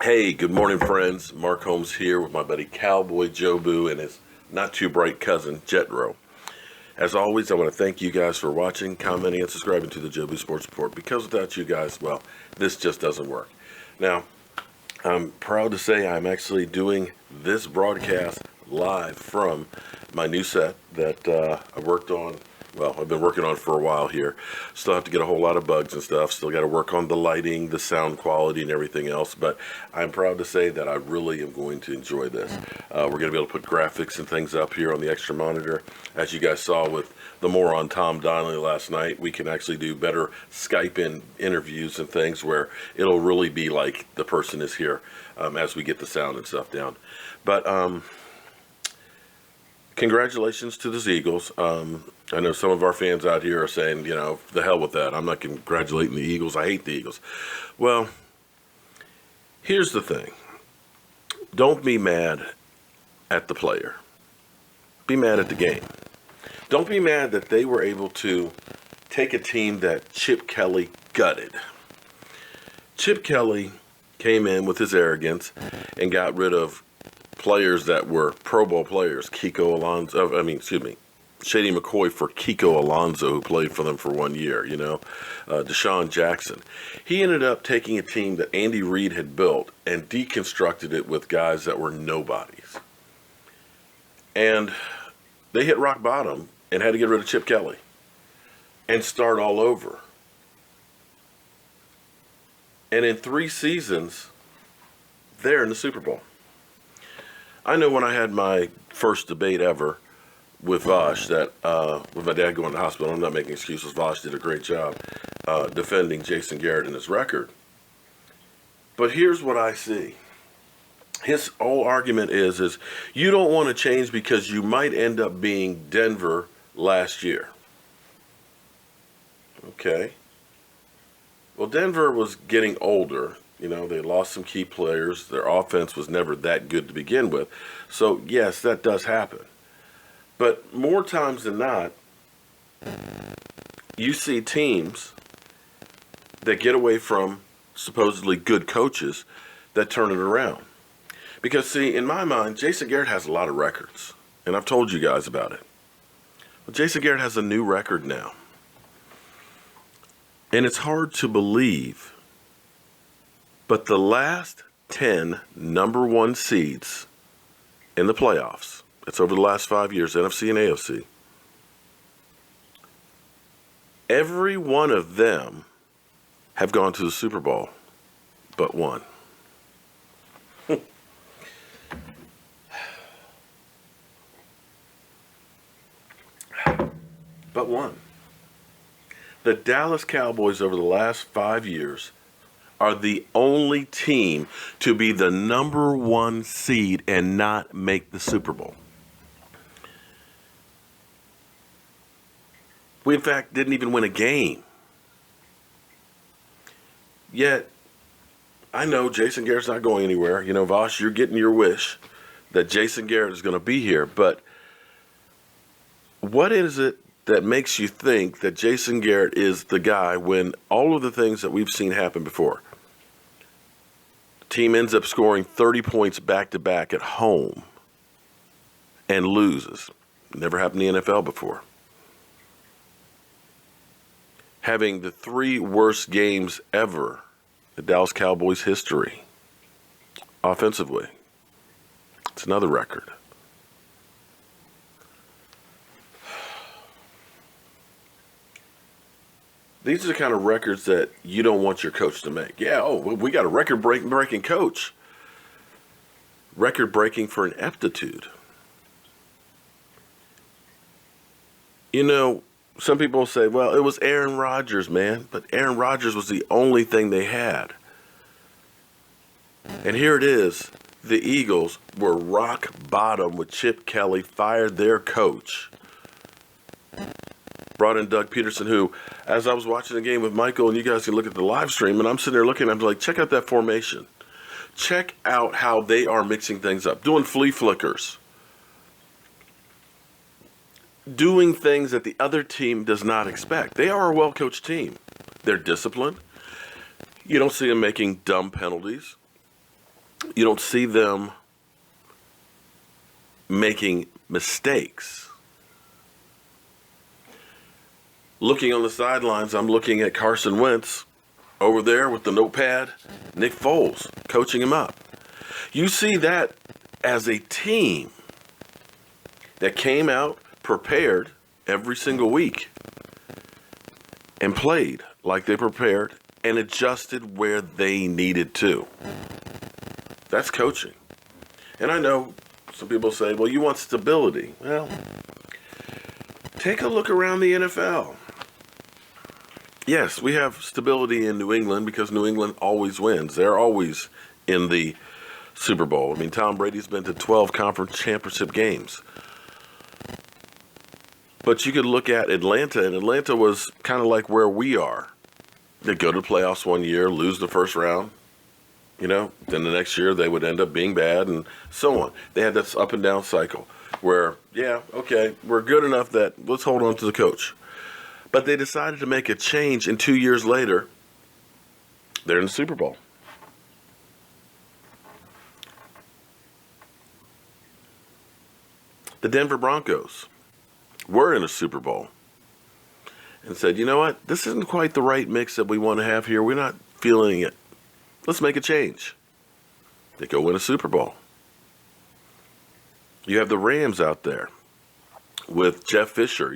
Hey, good morning, friends. Mark Holmes here with my buddy Cowboy Jobu and his not too bright cousin Jetro. As always, I want to thank you guys for watching, commenting, and subscribing to the Jobu Sports Report. Because without you guys, well, this just doesn't work. Now, I'm proud to say I'm actually doing this broadcast live from my new set that I worked on. Well, I've been working on for a while here. Still have to get a whole lot of bugs and stuff. Still got to work on the lighting, the sound quality, and everything else. But I'm proud to say that I really am going to enjoy this. We're going to be able to put graphics and things up here on the extra monitor. As you guys saw with the moron Tom Donnelly last night, we can actually do better Skype in interviews and things where it'll really be like the person is here as we get the sound and stuff down. But congratulations to the Eagles. I know some of our fans out here are saying, the hell with that. I'm not congratulating the Eagles. I hate the Eagles. Well, here's the thing. Don't be mad at the player. Be mad at the game. Don't be mad that they were able to take a team that Chip Kelly gutted. Chip Kelly came in with his arrogance and got rid of players that were Pro Bowl players. Shady McCoy for Kiko Alonso, who played for them for 1 year, Deshaun Jackson. He ended up taking a team that Andy Reid had built and deconstructed it with guys that were nobodies. And they hit rock bottom and had to get rid of Chip Kelly and start all over. And in 3 seasons, they're in the Super Bowl. I know when I had my first debate ever with Vosh, that with my dad going to the hospital, I'm not making excuses. Vosh did a great job defending Jason Garrett and his record. But here's what I see. His whole argument is you don't want to change because you might end up being Denver last year. Okay. Well, Denver was getting older. They lost some key players. Their offense was never that good to begin with. So, yes, that does happen. But more times than not, you see teams that get away from supposedly good coaches that turn it around. Because, see, in my mind, Jason Garrett has a lot of records, and I've told you guys about it. Well, Jason Garrett has a new record now. And it's hard to believe, but the last 10 number 1 seeds in the playoffs, it's over the last 5 years, NFC and AFC. Every one of them have gone to the Super Bowl, but one. But one. The Dallas Cowboys over the last 5 years are the only team to be the number 1 seed and not make the Super Bowl. We, in fact, didn't even win a game. Yet, I know Jason Garrett's not going anywhere. Vosh, you're getting your wish that Jason Garrett is going to be here. But what is it that makes you think that Jason Garrett is the guy when all of the things that we've seen happen before? The team ends up scoring 30 points back-to-back at home and loses. Never happened in the NFL before. Having the 3 worst games ever in Dallas Cowboys history offensively. It's another record. These are the kind of records that you don't want your coach to make. Yeah, we got a record-breaking coach. Record-breaking for ineptitude. Some people say, well, it was Aaron Rodgers, man. But Aaron Rodgers was the only thing they had. And here it is. The Eagles were rock bottom with Chip Kelly, fired their coach. Brought in Doug Peterson, who, as I was watching the game with Michael, and you guys can look at the live stream, and I'm sitting there looking, I'm like, check out that formation. Check out how they are mixing things up, doing flea flickers. Doing things that the other team does not expect. They are a well-coached team. They're disciplined. You don't see them making dumb penalties. You don't see them making mistakes. Looking on the sidelines, I'm looking at Carson Wentz over there with the notepad, Nick Foles coaching him up. You see that as a team that came out prepared every single week and played like they prepared and adjusted where they needed to. That's coaching. And I know some people say, well, you want stability. Well, take a look around the NFL. Yes, we have stability in New England because New England always wins. They're always in the Super Bowl. I mean, Tom Brady's been to 12 conference championship games. But you could look at Atlanta, and Atlanta was kind of like where we are. They go to the playoffs one year, lose the first round, then the next year they would end up being bad and so on. They had this up and down cycle where, yeah, okay, we're good enough that let's hold on to the coach. But they decided to make a change, and 2 years later, they're in the Super Bowl. The Denver Broncos were in a Super Bowl and said, you know what, this isn't quite the right mix that we want to have here. We're not feeling it. Let's make a change. They go win a Super Bowl. You have the Rams out there with Jeff Fisher,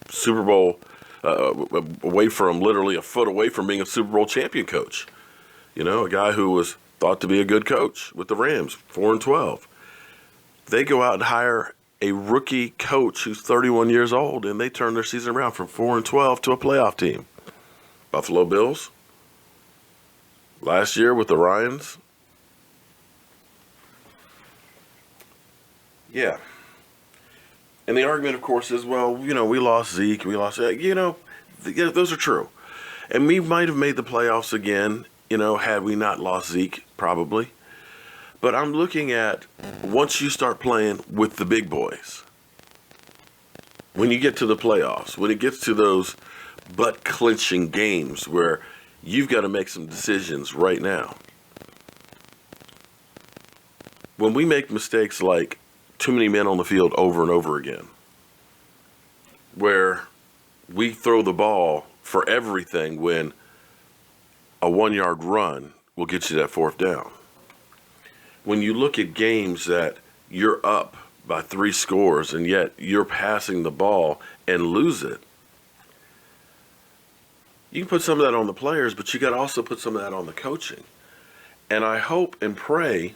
Super Bowl away from, literally a foot away from being a Super Bowl champion coach. A guy who was thought to be a good coach with the Rams, 4-12. They go out and hire a rookie coach who's 31 years old, and they turn their season around from 4-12 to a playoff team. Buffalo Bills, last year with the Ryans. Yeah. And the argument, of course, is, well, we lost Zeke, those are true. And we might have made the playoffs again, had we not lost Zeke, probably. But I'm looking at once you start playing with the big boys, when you get to the playoffs, when it gets to those butt-clinching games where you've got to make some decisions right now. When we make mistakes like too many men on the field over and over again, where we throw the ball for everything when a 1-yard run will get you that fourth down. When you look at games that you're up by 3 scores and yet you're passing the ball and lose it, you can put some of that on the players, but you got to also put some of that on the coaching. And I hope and pray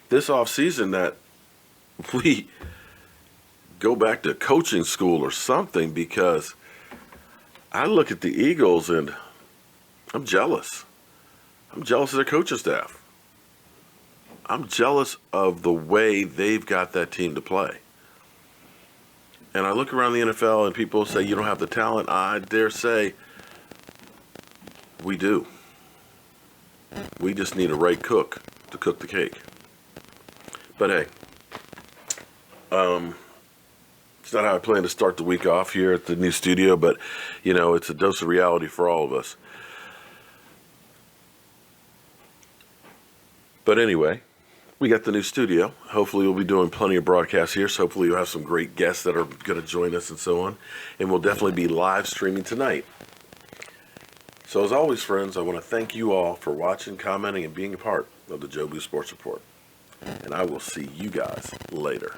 this offseason that we go back to coaching school or something, because I look at the Eagles and I'm jealous. I'm jealous of their coaching staff. I'm jealous of the way they've got that team to play. And I look around the NFL and people say you don't have the talent. I dare say we do. We just need a right cook to cook the cake. But hey, it's not how I plan to start the week off here at the new studio, but, it's a dose of reality for all of us. But anyway, we got the new studio. Hopefully we'll be doing plenty of broadcasts here, so hopefully you'll have some great guests that are going to join us and so on. And we'll definitely be live streaming tonight. So as always, friends, I want to thank you all for watching, commenting, and being a part of the Jobu Sports Report. And I will see you guys later.